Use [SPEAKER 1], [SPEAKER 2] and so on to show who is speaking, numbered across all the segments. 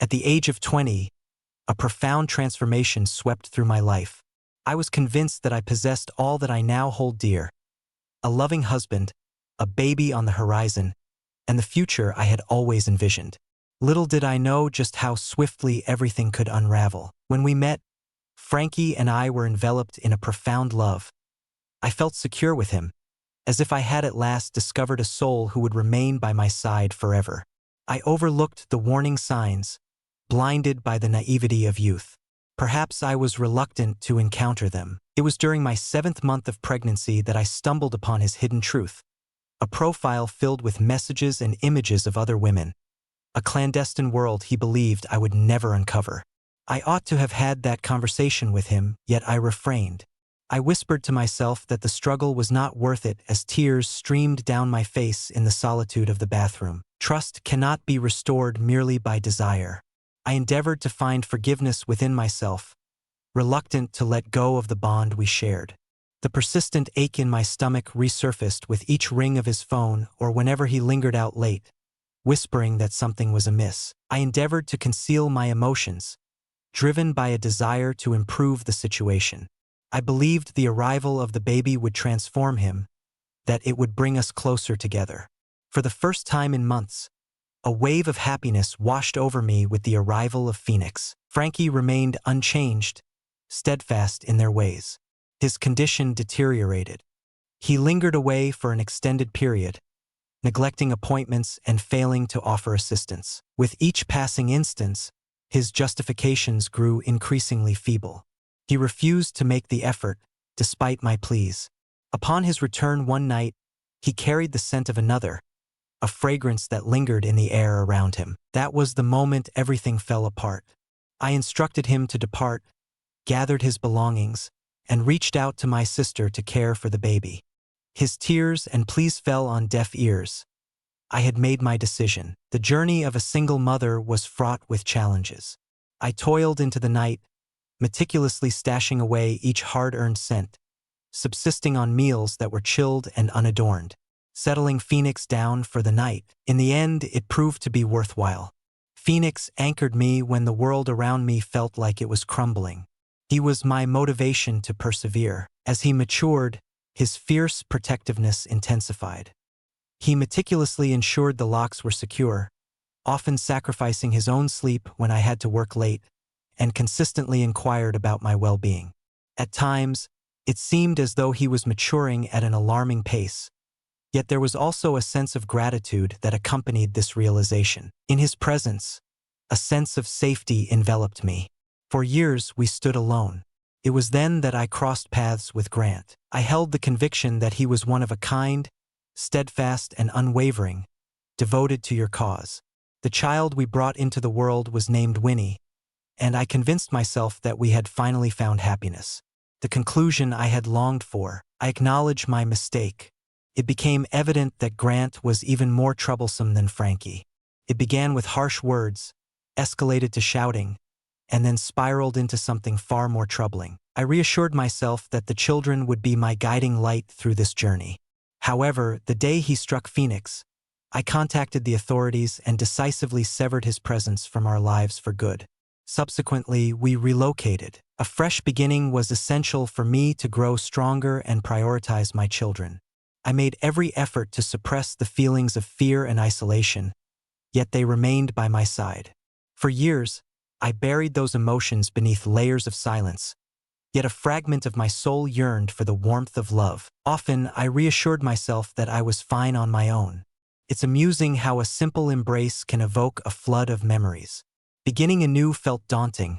[SPEAKER 1] At the age of 20, a profound transformation swept through my life. I was convinced that I possessed all that I now hold dear: a loving husband, a baby on the horizon, and the future I had always envisioned. Little did I know just how swiftly everything could unravel. When we met, Frankie and I were enveloped in a profound love. I felt secure with him, as if I had at last discovered a soul who would remain by my side forever. I overlooked the warning signs, blinded by the naivety of youth. Perhaps I was reluctant to encounter them. It was during my 7th month of pregnancy that I stumbled upon his hidden truth: a profile filled with messages and images of other women, a clandestine world he believed I would never uncover. I ought to have had that conversation with him, yet I refrained. I whispered to myself that the struggle was not worth it as tears streamed down my face in the solitude of the bathroom. Trust cannot be restored merely by desire. I endeavored to find forgiveness within myself, reluctant to let go of the bond we shared. The persistent ache in my stomach resurfaced with each ring of his phone or whenever he lingered out late, whispering that something was amiss. I endeavored to conceal my emotions, driven by a desire to improve the situation. I believed the arrival of the baby would transform him, that it would bring us closer together. For the first time in months, a wave of happiness washed over me with the arrival of Phoenix. Frankie remained unchanged, steadfast in their ways. His condition deteriorated. He lingered away for an extended period, neglecting appointments and failing to offer assistance. With each passing instance, his justifications grew increasingly feeble. He refused to make the effort, despite my pleas. Upon his return one night, he carried the scent of another, a fragrance that lingered in the air around him. That was the moment everything fell apart. I instructed him to depart, gathered his belongings, and reached out to my sister to care for the baby. His tears and pleas fell on deaf ears. I had made my decision. The journey of a single mother was fraught with challenges. I toiled into the night, meticulously stashing away each hard-earned cent, subsisting on meals that were chilled and unadorned, settling Phoenix down for the night. In the end, it proved to be worthwhile. Phoenix anchored me when the world around me felt like it was crumbling. He was my motivation to persevere. As he matured, his fierce protectiveness intensified. He meticulously ensured the locks were secure, often sacrificing his own sleep when I had to work late, and consistently inquired about my well-being. At times, it seemed as though he was maturing at an alarming pace, yet there was also a sense of gratitude that accompanied this realization. In his presence, a sense of safety enveloped me. For years, we stood alone. It was then that I crossed paths with Grant. I held the conviction that he was one of a kind, steadfast and unwavering, devoted to your cause. The child we brought into the world was named Winnie, and I convinced myself that we had finally found happiness. The conclusion I had longed for. I acknowledge my mistake. It became evident that Grant was even more troublesome than Frankie. It began with harsh words, escalated to shouting, and then spiraled into something far more troubling. I reassured myself that the children would be my guiding light through this journey. However, the day he struck Phoenix, I contacted the authorities and decisively severed his presence from our lives for good. Subsequently, we relocated. A fresh beginning was essential for me to grow stronger and prioritize my children. I made every effort to suppress the feelings of fear and isolation, yet they remained by my side. For years, I buried those emotions beneath layers of silence, yet a fragment of my soul yearned for the warmth of love. Often, I reassured myself that I was fine on my own. It's amusing how a simple embrace can evoke a flood of memories. Beginning anew felt daunting,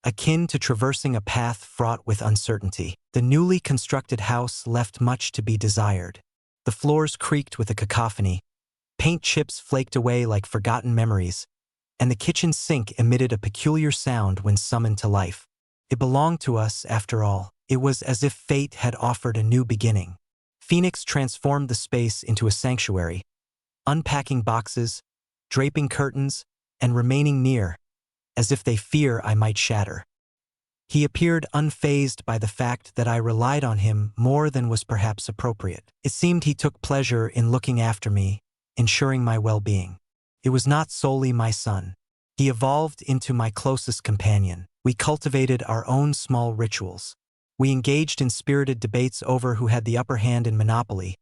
[SPEAKER 1] akin to traversing a path fraught with uncertainty. The newly constructed house left much to be desired. The floors creaked with a cacophony, paint chips flaked away like forgotten memories, and the kitchen sink emitted a peculiar sound when summoned to life. It belonged to us, after all. It was as if fate had offered a new beginning. Phoenix transformed the space into a sanctuary, unpacking boxes, draping curtains, and remaining near, as if they fear I might shatter. He appeared unfazed by the fact that I relied on him more than was perhaps appropriate. It seemed he took pleasure in looking after me, ensuring my well-being. It was not solely my son. He evolved into my closest companion. We cultivated our own small rituals. We engaged in spirited debates over who had the upper hand in Monopoly,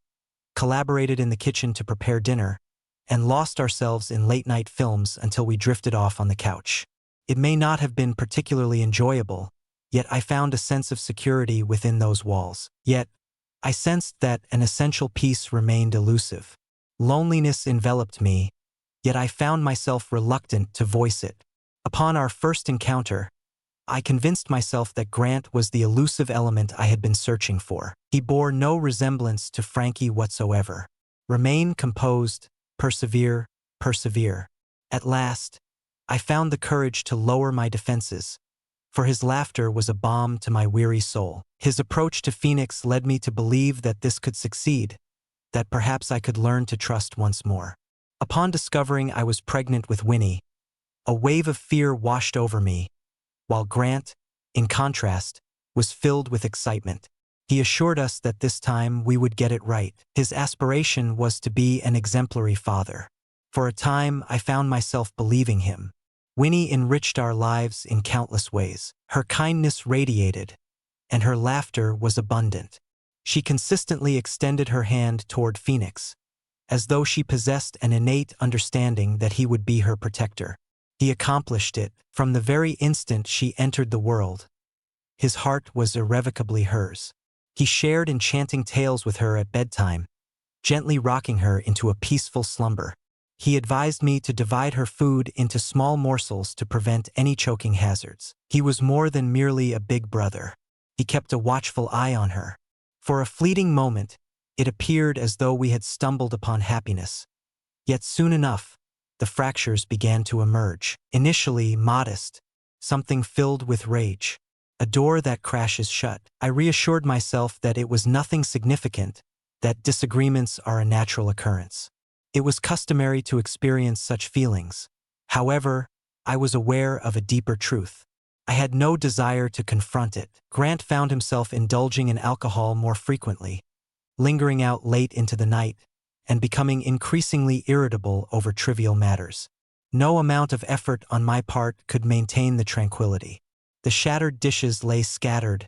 [SPEAKER 1] collaborated in the kitchen to prepare dinner, and lost ourselves in late-night films until we drifted off on the couch. It may not have been particularly enjoyable, yet I found a sense of security within those walls. Yet, I sensed that an essential piece remained elusive. Loneliness enveloped me, yet I found myself reluctant to voice it. Upon our first encounter, I convinced myself that Grant was the elusive element I had been searching for. He bore no resemblance to Frankie whatsoever. Remain composed, persevere, persevere. At last, I found the courage to lower my defenses, for his laughter was a balm to my weary soul. His approach to Phoenix led me to believe that this could succeed, that perhaps I could learn to trust once more. Upon discovering I was pregnant with Winnie, a wave of fear washed over me, while Grant, in contrast, was filled with excitement. He assured us that this time we would get it right. His aspiration was to be an exemplary father. For a time, I found myself believing him. Winnie enriched our lives in countless ways. Her kindness radiated, and her laughter was abundant. She consistently extended her hand toward Phoenix, as though she possessed an innate understanding that he would be her protector. He accomplished it from the very instant she entered the world. His heart was irrevocably hers. He shared enchanting tales with her at bedtime, gently rocking her into a peaceful slumber. He advised me to divide her food into small morsels to prevent any choking hazards. He was more than merely a big brother. He kept a watchful eye on her. For a fleeting moment, it appeared as though we had stumbled upon happiness. Yet soon enough, the fractures began to emerge. Initially modest, something filled with rage. A door that crashes shut. I reassured myself that it was nothing significant, that disagreements are a natural occurrence. It was customary to experience such feelings. However, I was aware of a deeper truth. I had no desire to confront it. Grant found himself indulging in alcohol more frequently, lingering out late into the night, and becoming increasingly irritable over trivial matters. No amount of effort on my part could maintain the tranquility. The shattered dishes lay scattered,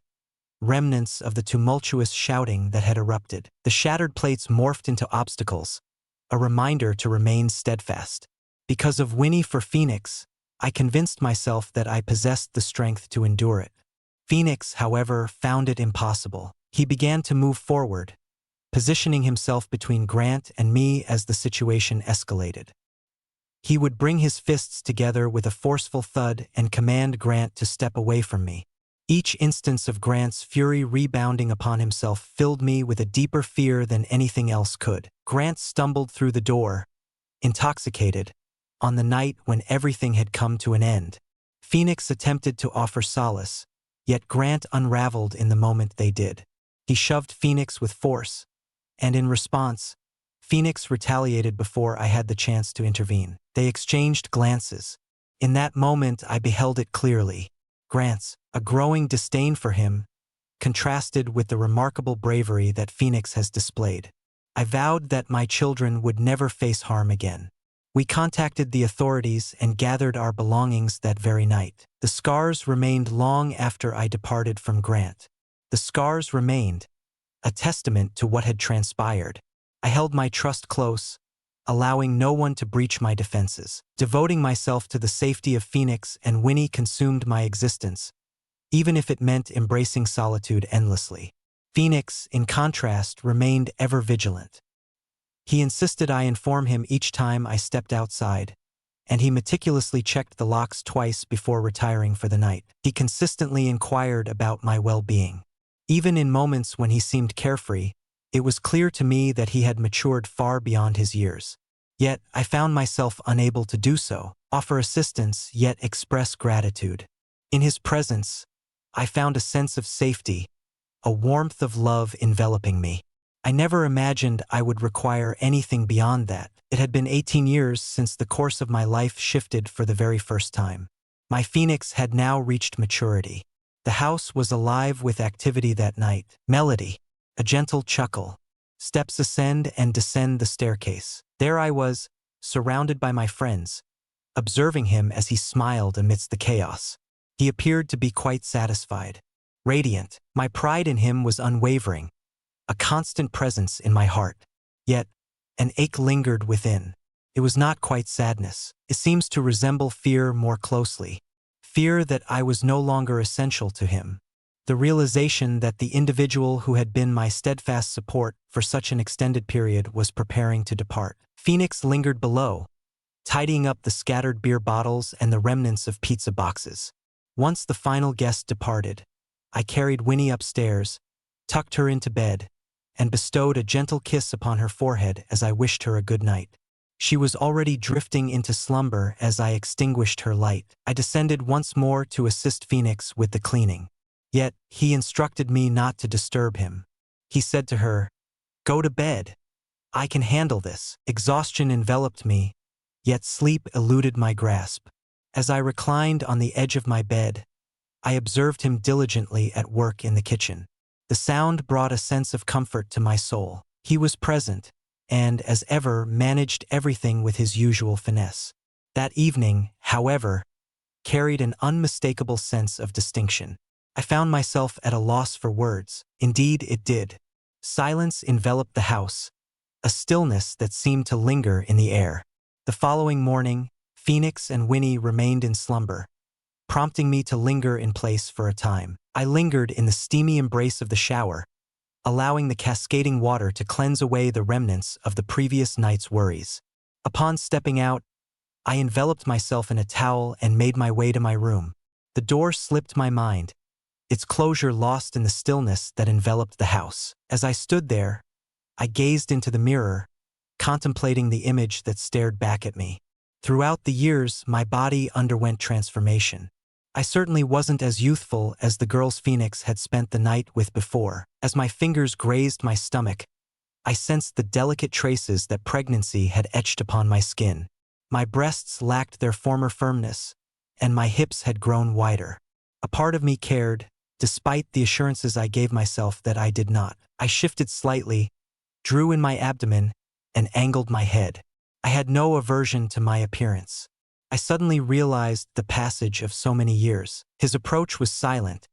[SPEAKER 1] remnants of the tumultuous shouting that had erupted. The shattered plates morphed into obstacles, a reminder to remain steadfast. Because of Winnie for Phoenix, I convinced myself that I possessed the strength to endure it. Phoenix, however, found it impossible. He began to move forward, positioning himself between Grant and me as the situation escalated. He would bring his fists together with a forceful thud and command Grant to step away from me. Each instance of Grant's fury rebounding upon himself filled me with a deeper fear than anything else could. Grant stumbled through the door, intoxicated, on the night when everything had come to an end. Phoenix attempted to offer solace, yet Grant unraveled in the moment they did. He shoved Phoenix with force, and in response, Phoenix retaliated before I had the chance to intervene. They exchanged glances. In that moment, I beheld it clearly. Grant's, a growing disdain for him, contrasted with the remarkable bravery that Phoenix has displayed. I vowed that my children would never face harm again. We contacted the authorities and gathered our belongings that very night. The scars remained long after I departed from Grant. The scars remained, a testament to what had transpired. I held my trust close, allowing no one to breach my defenses. Devoting myself to the safety of Phoenix and Winnie consumed my existence, even if it meant embracing solitude endlessly. Phoenix, in contrast, remained ever vigilant. He insisted I inform him each time I stepped outside, and he meticulously checked the locks twice before retiring for the night. He consistently inquired about my well-being. Even in moments when he seemed carefree, it was clear to me that he had matured far beyond his years. Yet, I found myself unable to do so, offer assistance, yet express gratitude. In his presence, I found a sense of safety, a warmth of love enveloping me. I never imagined I would require anything beyond that. It had been 18 years since the course of my life shifted for the very first time. My Phoenix had now reached maturity. The house was alive with activity that night. Melody, a gentle chuckle, steps ascend and descend the staircase. There I was, surrounded by my friends, observing him as he smiled amidst the chaos. He appeared to be quite satisfied. Radiant, my pride in him was unwavering, a constant presence in my heart. Yet, an ache lingered within. It was not quite sadness. It seems to resemble fear more closely. Fear that I was no longer essential to him. The realization that the individual who had been my steadfast support for such an extended period was preparing to depart. Phoenix lingered below, tidying up the scattered beer bottles and the remnants of pizza boxes. Once the final guest departed, I carried Winnie upstairs, tucked her into bed, and bestowed a gentle kiss upon her forehead as I wished her a good night. She was already drifting into slumber as I extinguished her light. I descended once more to assist Phoenix with the cleaning. Yet, he instructed me not to disturb him. He said to her, "Go to bed. I can handle this." Exhaustion enveloped me, yet sleep eluded my grasp. As I reclined on the edge of my bed, I observed him diligently at work in the kitchen. The sound brought a sense of comfort to my soul. He was present, and, as ever, managed everything with his usual finesse. That evening, however, carried an unmistakable sense of distinction. I found myself at a loss for words. Indeed, it did. Silence enveloped the house, a stillness that seemed to linger in the air. The following morning, Phoenix and Winnie remained in slumber, prompting me to linger in place for a time. I lingered in the steamy embrace of the shower, allowing the cascading water to cleanse away the remnants of the previous night's worries. Upon stepping out, I enveloped myself in a towel and made my way to my room. The door slipped my mind, its closure lost in the stillness that enveloped the house. As I stood there, I gazed into the mirror, contemplating the image that stared back at me. Throughout the years, my body underwent transformation. I certainly wasn't as youthful as the girls Phoenix had spent the night with before. As my fingers grazed my stomach, I sensed the delicate traces that pregnancy had etched upon my skin. My breasts lacked their former firmness, and my hips had grown wider. A part of me cared, despite the assurances I gave myself that I did not. I shifted slightly, drew in my abdomen, and angled my head. I had no aversion to my appearance. I suddenly realized the passage of so many years. His approach was silent,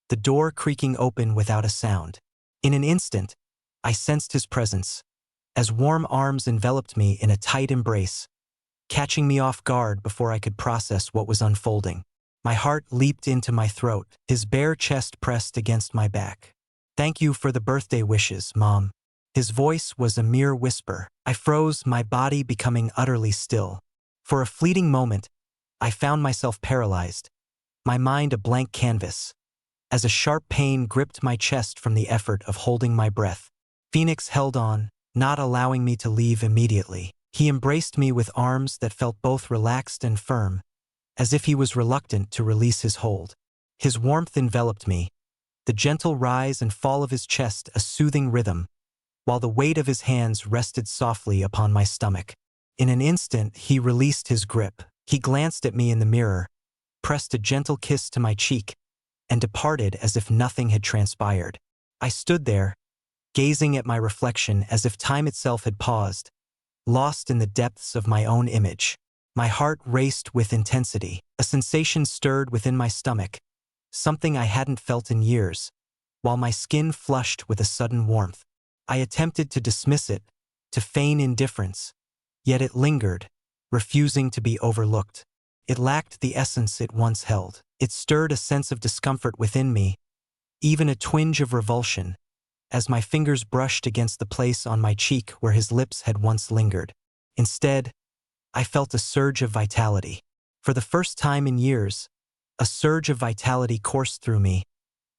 [SPEAKER 1] the door creaking open without a sound. In an instant, I sensed his presence, as warm arms enveloped me in a tight embrace, catching me off guard before I could process what was unfolding. My heart leaped into my throat, his bare chest pressed against my back. "Thank you for the birthday wishes, Mom." His voice was a mere whisper. I froze, my body becoming utterly still. For a fleeting moment, I found myself paralyzed, my mind a blank canvas, as a sharp pain gripped my chest from the effort of holding my breath. Phoenix held on, not allowing me to leave immediately. He embraced me with arms that felt both relaxed and firm, as if he was reluctant to release his hold. His warmth enveloped me, the gentle rise and fall of his chest a soothing rhythm, while the weight of his hands rested softly upon my stomach. In an instant, he released his grip. He glanced at me in the mirror, pressed a gentle kiss to my cheek, and departed as if nothing had transpired. I stood there, gazing at my reflection as if time itself had paused, lost in the depths of my own image. My heart raced with intensity. A sensation stirred within my stomach, something I hadn't felt in years, while my skin flushed with a sudden warmth. I attempted to dismiss it, to feign indifference, yet it lingered, refusing to be overlooked. It lacked the essence it once held. It stirred a sense of discomfort within me, even a twinge of revulsion, as my fingers brushed against the place on my cheek where his lips had once lingered. Instead, I felt a surge of vitality. For the first time in years, a surge of vitality coursed through me,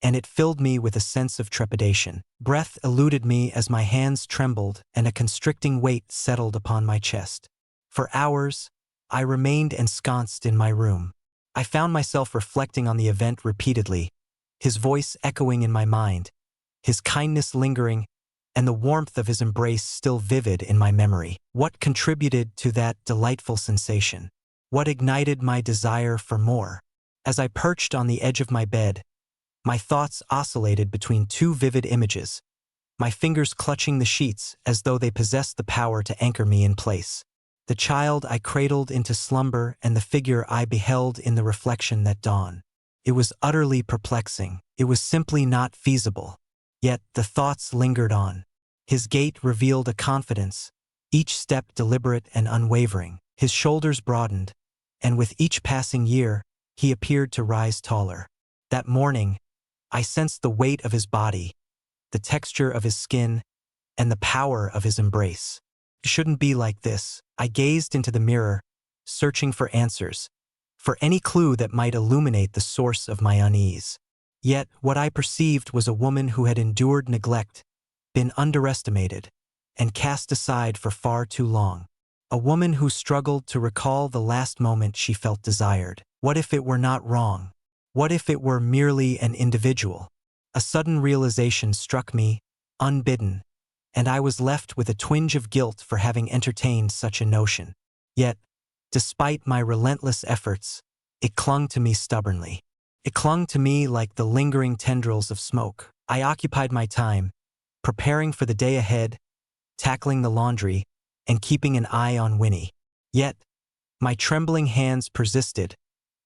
[SPEAKER 1] and it filled me with a sense of trepidation. Breath eluded me as my hands trembled and a constricting weight settled upon my chest. For hours, I remained ensconced in my room. I found myself reflecting on the event repeatedly, his voice echoing in my mind, his kindness lingering, and the warmth of his embrace still vivid in my memory. What contributed to that delightful sensation? What ignited my desire for more? As I perched on the edge of my bed, my thoughts oscillated between two vivid images, my fingers clutching the sheets as though they possessed the power to anchor me in place. the child I cradled into slumber and the figure I beheld in the reflection that dawn. It was utterly perplexing. It was simply not feasible. Yet the thoughts lingered on. His gait revealed a confidence, each step deliberate and unwavering. His shoulders broadened, and with each passing year, he appeared to rise taller. That morning, I sensed the weight of his body, the texture of his skin, and the power of his embrace. It shouldn't be like this. I gazed into the mirror, searching for answers, for any clue that might illuminate the source of my unease. Yet what I perceived was a woman who had endured neglect, been underestimated, and cast aside for far too long. A woman who struggled to recall the last moment she felt desired. What if it were not wrong? What if it were merely an individual? A sudden realization struck me, unbidden, and I was left with a twinge of guilt for having entertained such a notion. Yet, despite my relentless efforts, it clung to me stubbornly. It clung to me like the lingering tendrils of smoke. I occupied my time, preparing for the day ahead, tackling the laundry, and keeping an eye on Winnie. Yet, my trembling hands persisted,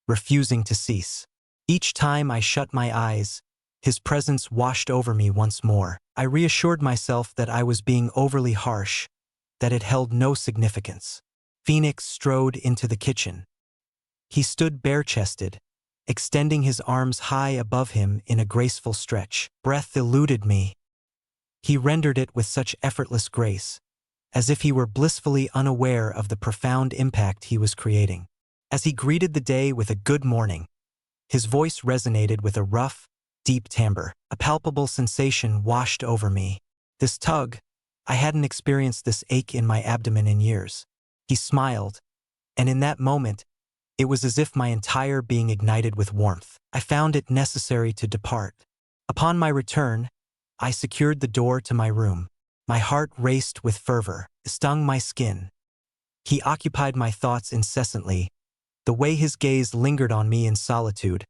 [SPEAKER 1] refusing to cease. Each time I shut my eyes, his presence washed over me once more. I reassured myself that I was being overly harsh, that it held no significance. Phoenix strode into the kitchen. He stood bare-chested, extending his arms high above him in a graceful stretch. Breath eluded me. He rendered it with such effortless grace, as if he were blissfully unaware of the profound impact he was creating. As he greeted the day with a good morning, his voice resonated with a rough, deep timbre. A palpable sensation washed over me. This tug, I hadn't experienced this ache in my abdomen in years. He smiled, and in that moment, it was as if my entire being ignited with warmth. I found it necessary to depart. Upon my return, I secured the door to my room. My heart raced with fervor, stung my skin. He occupied my thoughts incessantly, the way his gaze lingered on me in solitude,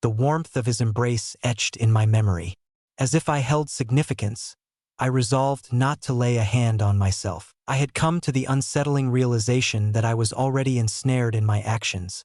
[SPEAKER 1] the warmth of his embrace etched in my memory. As if I held significance, I resolved not to lay a hand on myself. I had come to the unsettling realization that I was already ensnared in my actions,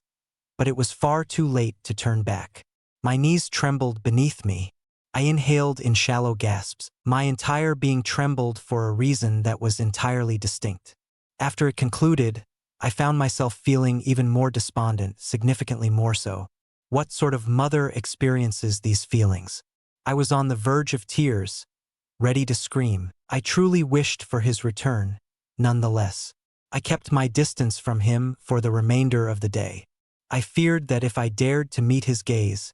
[SPEAKER 1] but it was far too late to turn back. My knees trembled beneath me. I inhaled in shallow gasps. My entire being trembled for a reason that was entirely distinct. After it concluded, I found myself feeling even more despondent, significantly more so. What sort of mother experiences these feelings? I was on the verge of tears, ready to scream. I truly wished for his return, nonetheless. I kept my distance from him for the remainder of the day. I feared that if I dared to meet his gaze,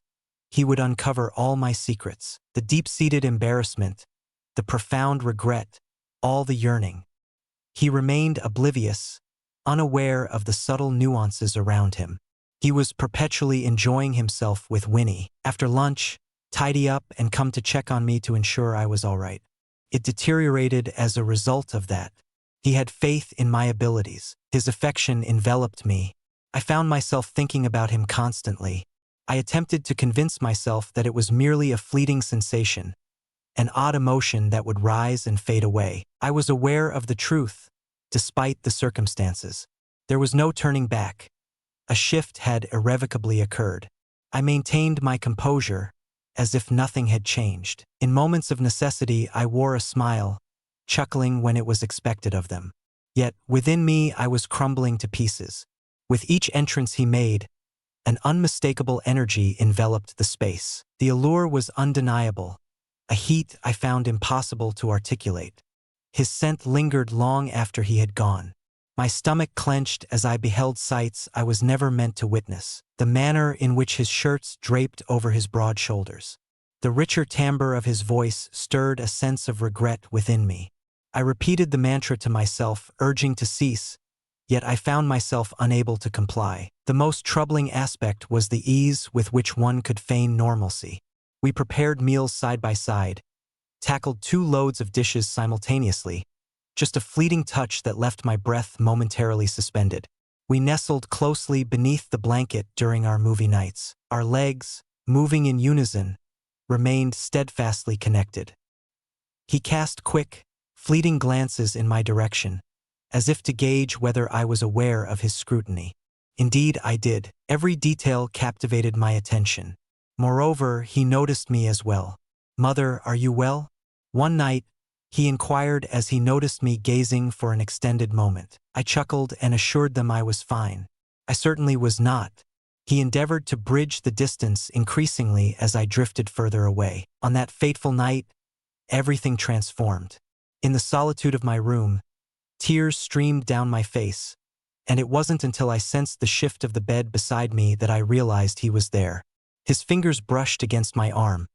[SPEAKER 1] he would uncover all my secrets, the deep-seated embarrassment, the profound regret, all the yearning. He remained oblivious, unaware of the subtle nuances around him. He was perpetually enjoying himself with Winnie. After lunch, tidy up and come to check on me to ensure I was all right. It deteriorated as a result of that. He had faith in my abilities. His affection enveloped me. I found myself thinking about him constantly. I attempted to convince myself that it was merely a fleeting sensation, an odd emotion that would rise and fade away. I was aware of the truth, despite the circumstances. There was no turning back. A shift had irrevocably occurred. I maintained my composure, as if nothing had changed. In moments of necessity, I wore a smile, chuckling when it was expected of them. Yet, within me, I was crumbling to pieces. With each entrance he made, an unmistakable energy enveloped the space. The allure was undeniable, a heat I found impossible to articulate. His scent lingered long after he had gone. My stomach clenched as I beheld sights I was never meant to witness. The manner in which his shirts draped over his broad shoulders. The richer timbre of his voice stirred a sense of regret within me. I repeated the mantra to myself, urging to cease, yet I found myself unable to comply. The most troubling aspect was the ease with which one could feign normalcy. We prepared meals side by side, tackled 2 loads of dishes simultaneously, just a fleeting touch that left my breath momentarily suspended. We nestled closely beneath the blanket during our movie nights. Our legs, moving in unison, remained steadfastly connected. He cast quick, fleeting glances in my direction, as if to gauge whether I was aware of his scrutiny. Indeed, I did. Every detail captivated my attention. Moreover, he noticed me as well. "Mother, are you well?" One night, he inquired as he noticed me gazing for an extended moment. I chuckled and assured them I was fine. I certainly was not. He endeavored to bridge the distance increasingly as I drifted further away. On that fateful night, everything transformed. In the solitude of my room, tears streamed down my face, and it wasn't until I sensed the shift of the bed beside me that I realized he was there. His fingers brushed against my arm,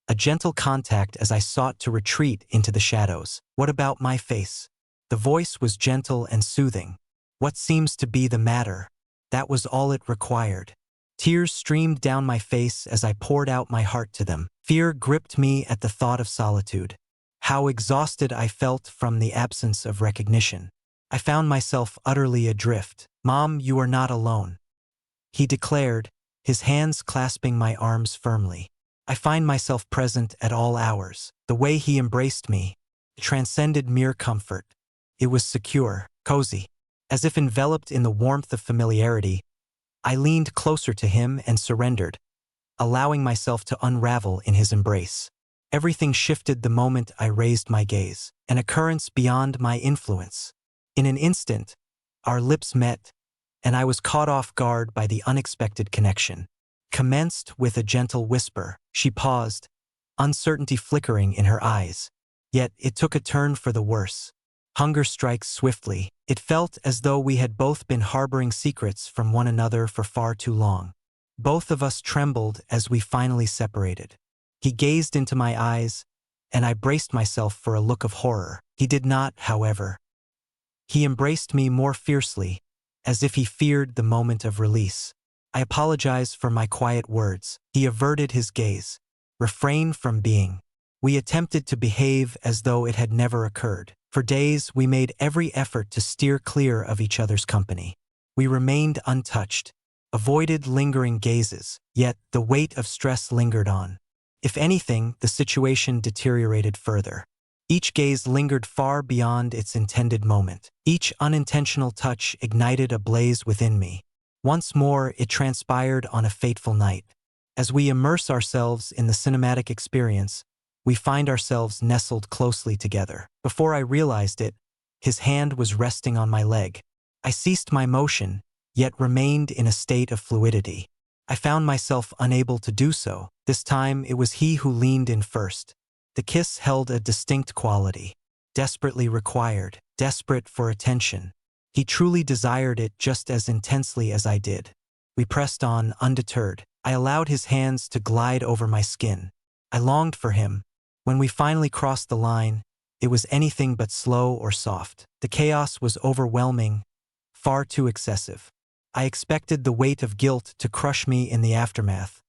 [SPEAKER 1] a gentle contact as I sought to retreat into the shadows. "What about my face?" The voice was gentle and soothing. "What seems to be the matter?" That was all it required. Tears streamed down my face as I poured out my heart to them. Fear gripped me at the thought of solitude. How exhausted I felt from the absence of recognition. I found myself utterly adrift. "Mom, you are not alone," he declared, his hands clasping my arms firmly. I find myself present at all hours. The way he embraced me transcended mere comfort. It was secure, cozy. As if enveloped in the warmth of familiarity, I leaned closer to him and surrendered, allowing myself to unravel in his embrace. Everything shifted the moment I raised my gaze, an occurrence beyond my influence. In an instant, our lips met, and I was caught off guard by the unexpected connection. Commenced with a gentle whisper, she paused, uncertainty flickering in her eyes. Yet it took a turn for the worse. Hunger strikes swiftly. It felt as though we had both been harboring secrets from one another for far too long. Both of us trembled as we finally separated. He gazed into my eyes, and I braced myself for a look of horror. He did not, however. He embraced me more fiercely, as if he feared the moment of release. I apologized for my quiet words. He averted his gaze. Refrained from being. We attempted to behave as though it had never occurred. For days, we made every effort to steer clear of each other's company. We remained untouched, avoided lingering gazes, yet the weight of stress lingered on. If anything, the situation deteriorated further. Each gaze lingered far beyond its intended moment. Each unintentional touch ignited a blaze within me. Once more, it transpired on a fateful night. As we immerse ourselves in the cinematic experience, we find ourselves nestled closely together. Before I realized it, his hand was resting on my leg. I ceased my motion, yet remained in a state of fluidity. I found myself unable to do so. This time, it was he who leaned in first. The kiss held a distinct quality. Desperately required, desperate for attention. He truly desired it just as intensely as I did. We pressed on, undeterred. I allowed his hands to glide over my skin. I longed for him. When we finally crossed the line, it was anything but slow or soft. The chaos was overwhelming, far too excessive. I expected the weight of guilt to crush me in the aftermath,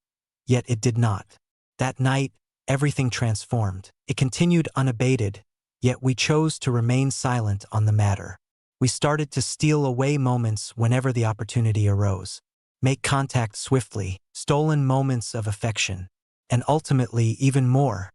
[SPEAKER 1] yet it did not. That night, everything transformed. It continued unabated, yet we chose to remain silent on the matter. We started to steal away moments whenever the opportunity arose, make contact swiftly, stolen moments of affection, and ultimately even more.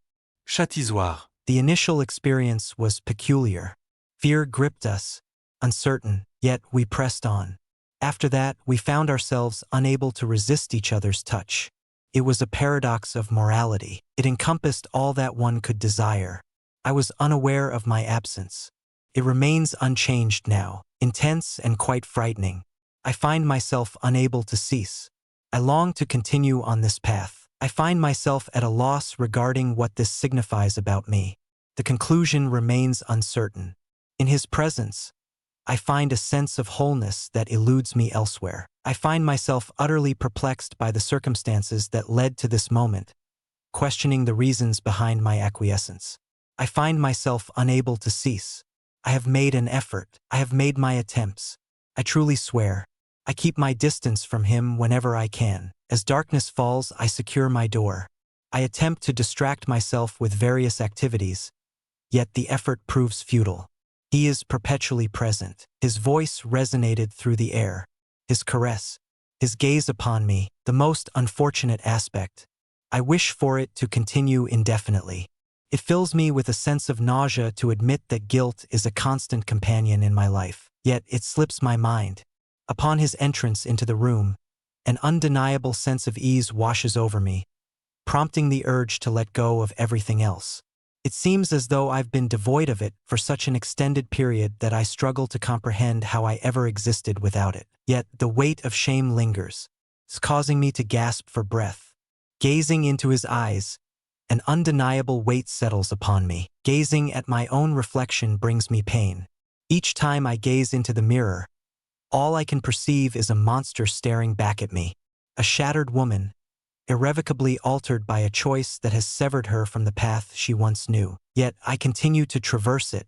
[SPEAKER 2] Chatisoir.
[SPEAKER 1] The initial experience was peculiar. Fear gripped us, uncertain, yet we pressed on. After that, we found ourselves unable to resist each other's touch. It was a paradox of morality. It encompassed all that one could desire. I was unaware of my absence. It remains unchanged now, intense and quite frightening. I find myself unable to cease. I long to continue on this path. I find myself at a loss regarding what this signifies about me. The conclusion remains uncertain. In his presence, I find a sense of wholeness that eludes me elsewhere. I find myself utterly perplexed by the circumstances that led to this moment, questioning the reasons behind my acquiescence. I find myself unable to cease. I have made an effort. I have made my attempts. I truly swear. I keep my distance from him whenever I can. As darkness falls, I secure my door. I attempt to distract myself with various activities, yet the effort proves futile. He is perpetually present. His voice resonated through the air. His caress, his gaze upon me, the most unfortunate aspect. I wish for it to continue indefinitely. It fills me with a sense of nausea to admit that guilt is a constant companion in my life. Yet it slips my mind. Upon his entrance into the room, an undeniable sense of ease washes over me, prompting the urge to let go of everything else. It seems as though I've been devoid of it for such an extended period that I struggle to comprehend how I ever existed without it. Yet the weight of shame lingers, causing me to gasp for breath. Gazing into his eyes, an undeniable weight settles upon me. Gazing at my own reflection brings me pain. Each time I gaze into the mirror, all I can perceive is a monster staring back at me. A shattered woman, irrevocably altered by a choice that has severed her from the path she once knew. Yet I continue to traverse it.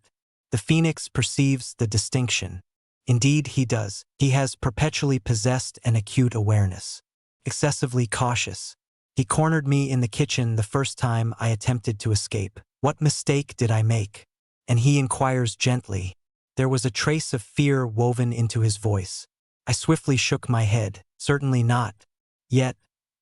[SPEAKER 1] The phoenix perceives the distinction. Indeed, he does. He has perpetually possessed an acute awareness. Excessively cautious. He cornered me in the kitchen the first time I attempted to escape. What mistake did I make? And he inquires gently. There was a trace of fear woven into his voice. I swiftly shook my head. Certainly not. Yet,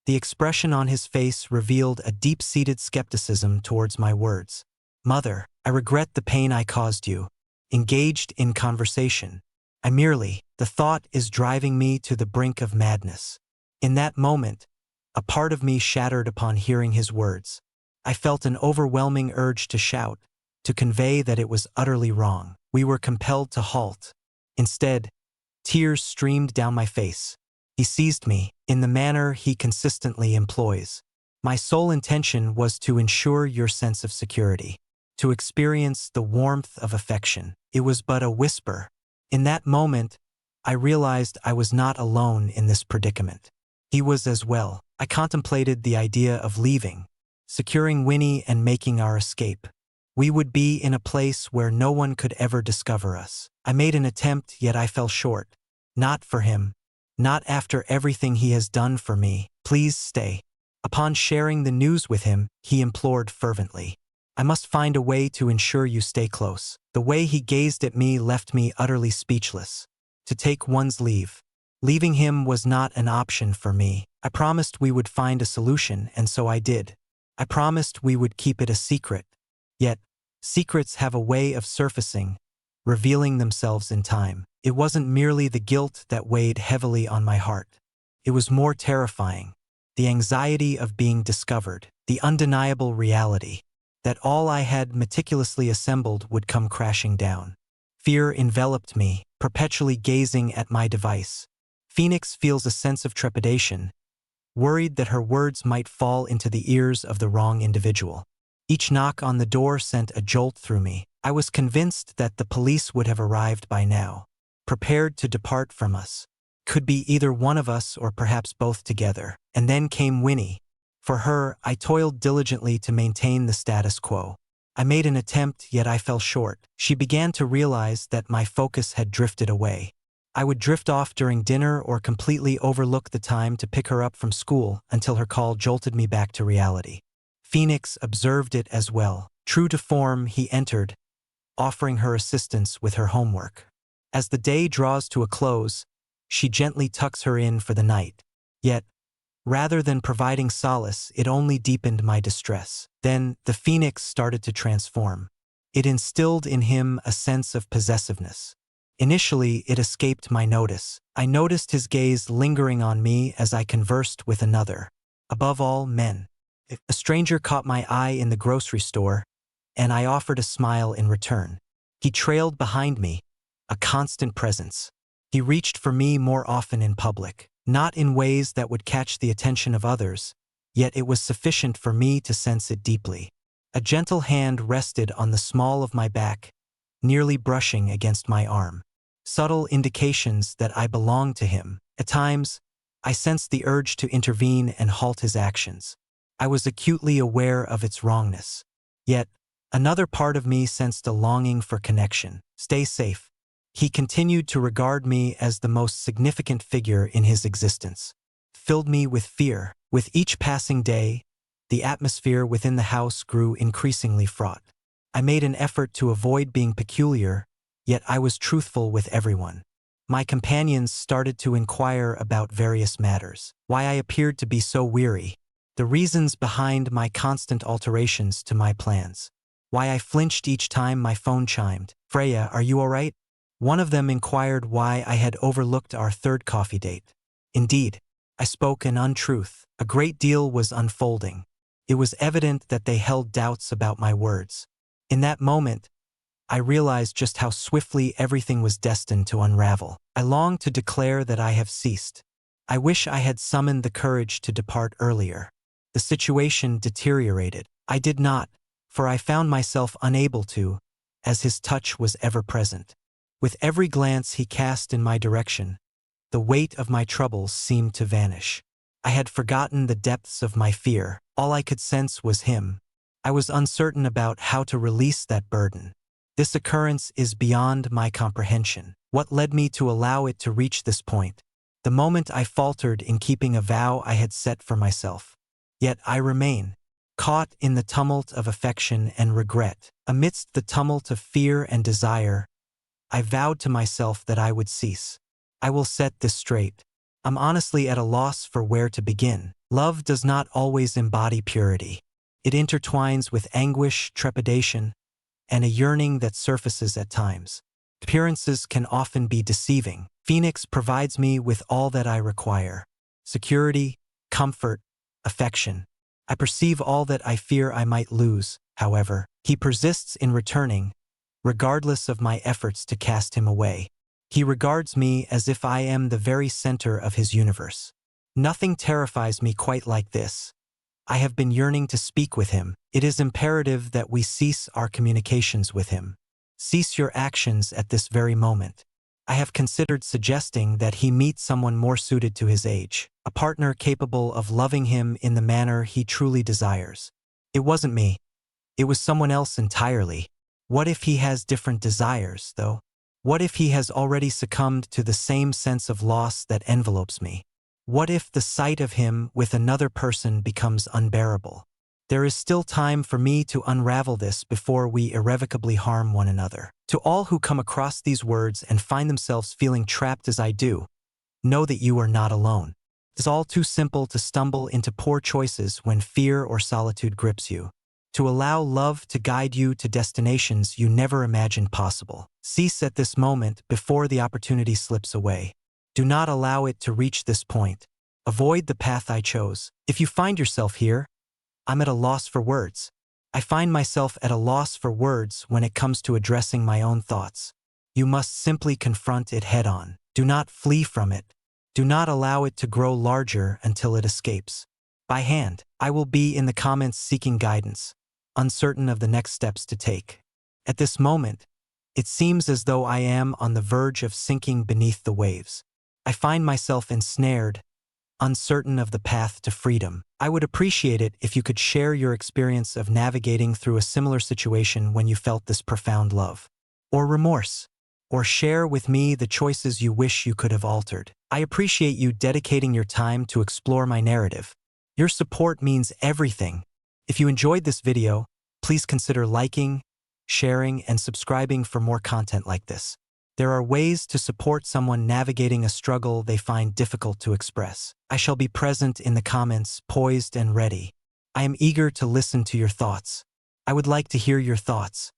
[SPEAKER 1] the expression on his face revealed a deep-seated skepticism towards my words. Mother, I regret the pain I caused you. Engaged in conversation. The thought is driving me to the brink of madness. In that moment, a part of me shattered upon hearing his words. I felt an overwhelming urge to shout, to convey that it was utterly wrong. We were compelled to halt. Instead, tears streamed down my face. He seized me, in the manner he consistently employs. My sole intention was to ensure your sense of security, to experience the warmth of affection. It was but a whisper. In that moment, I realized I was not alone in this predicament. He was as well. I contemplated the idea of leaving, securing Winnie and making our escape. We would be in a place where no one could ever discover us. I made an attempt, yet I fell short. Not for him. Not after everything he has done for me. Please stay. Upon sharing the news with him, he implored fervently. I must find a way to ensure you stay close. The way he gazed at me left me utterly speechless. To take one's leave. Leaving him was not an option for me. I promised we would find a solution, and so I did. I promised we would keep it a secret. Yet, secrets have a way of surfacing, revealing themselves in time. It wasn't merely the guilt that weighed heavily on my heart. It was more terrifying. The anxiety of being discovered, the undeniable reality that all I had meticulously assembled would come crashing down. Fear enveloped me, perpetually gazing at my device. Phoenix feels a sense of trepidation, worried that her words might fall into the ears of the wrong individual. Each knock on the door sent a jolt through me. I was convinced that the police would have arrived by now, prepared to depart from us. Could be either one of us or perhaps both together. And then came Winnie. For her, I toiled diligently to maintain the status quo. I made an attempt, yet I fell short. She began to realize that my focus had drifted away. I would drift off during dinner or completely overlook the time to pick her up from school until her call jolted me back to reality. Phoenix observed it as well. True to form, he entered, offering her assistance with her homework. As the day draws to a close, she gently tucks her in for the night. Yet, rather than providing solace, it only deepened my distress. Then, the Phoenix started to transform. It instilled in him a sense of possessiveness. Initially, it escaped my notice. I noticed his gaze lingering on me as I conversed with another. Above all, men. A stranger caught my eye in the grocery store, and I offered a smile in return. He trailed behind me, a constant presence. He reached for me more often in public, not in ways that would catch the attention of others, yet it was sufficient for me to sense it deeply. A gentle hand rested on the small of my back, nearly brushing against my arm. Subtle indications that I belonged to him. At times, I sensed the urge to intervene and halt his actions. I was acutely aware of its wrongness. Yet, another part of me sensed a longing for connection. Stay safe. He continued to regard me as the most significant figure in his existence. Filled me with fear. With each passing day, the atmosphere within the house grew increasingly fraught. I made an effort to avoid being peculiar, yet I was truthful with everyone. My companions started to inquire about various matters. Why I appeared to be so weary. the reasons behind my constant alterations to my plans. Why I flinched each time my phone chimed. "Freya, are you all right?" One of them inquired why I had overlooked our third coffee date. Indeed, I spoke an untruth. A great deal was unfolding. It was evident that they held doubts about my words. In that moment, I realized just how swiftly everything was destined to unravel. I longed to declare that I have ceased. I wish I had summoned the courage to depart earlier. The situation deteriorated. I did not, for I found myself unable to, as his touch was ever present. With every glance he cast in my direction, the weight of my troubles seemed to vanish. I had forgotten the depths of my fear. All I could sense was him. I was uncertain about how to release that burden. This occurrence is beyond my comprehension. What led me to allow it to reach this point? The moment I faltered in keeping a vow I had set for myself. Yet I remain, caught in the tumult of affection and regret. Amidst the tumult of fear and desire, I vowed to myself that I would cease. I will set this straight. I'm honestly at a loss for where to begin. Love does not always embody purity. It intertwines with anguish, trepidation, and a yearning that surfaces at times. Appearances can often be deceiving. Phoenix provides me with all that I require: security, comfort, affection. I perceive all that I fear I might lose. However, he persists in returning, regardless of my efforts to cast him away. He regards me as if I am the very center of his universe. Nothing terrifies me quite like this. I have been yearning to speak with him. It is imperative that we cease our communications with him. Cease your actions at this very moment. I have considered suggesting that he meet someone more suited to his age, a partner capable of loving him in the manner he truly desires. It wasn't me. It was someone else entirely. What if he has different desires, though? What if he has already succumbed to the same sense of loss that envelopes me? What if the sight of him with another person becomes unbearable? There is still time for me to unravel this before we irrevocably harm one another. To all who come across these words and find themselves feeling trapped as I do, know that you are not alone. It's all too simple to stumble into poor choices when fear or solitude grips you. To allow love to guide you to destinations you never imagined possible. Cease at this moment before the opportunity slips away. Do not allow it to reach this point. Avoid the path I chose. If you find yourself here, I'm at a loss for words. I find myself at a loss for words when it comes to addressing my own thoughts. You must simply confront it head-on. Do not flee from it. Do not allow it to grow larger until it escapes. By hand, I will be in the comments seeking guidance, uncertain of the next steps to take. At this moment, it seems as though I am on the verge of sinking beneath the waves. I find myself ensnared, uncertain of the path to freedom. I would appreciate it if you could share your experience of navigating through a similar situation when you felt this profound love or remorse, or share with me the choices you wish you could have altered. I appreciate you dedicating your time to explore my narrative. Your support means everything. If you enjoyed this video, please consider liking, sharing, and subscribing for more content like this. There are ways to support someone navigating a struggle they find difficult to express. I shall be present in the comments, poised and ready. I am eager to listen to your thoughts. I would like to hear your thoughts.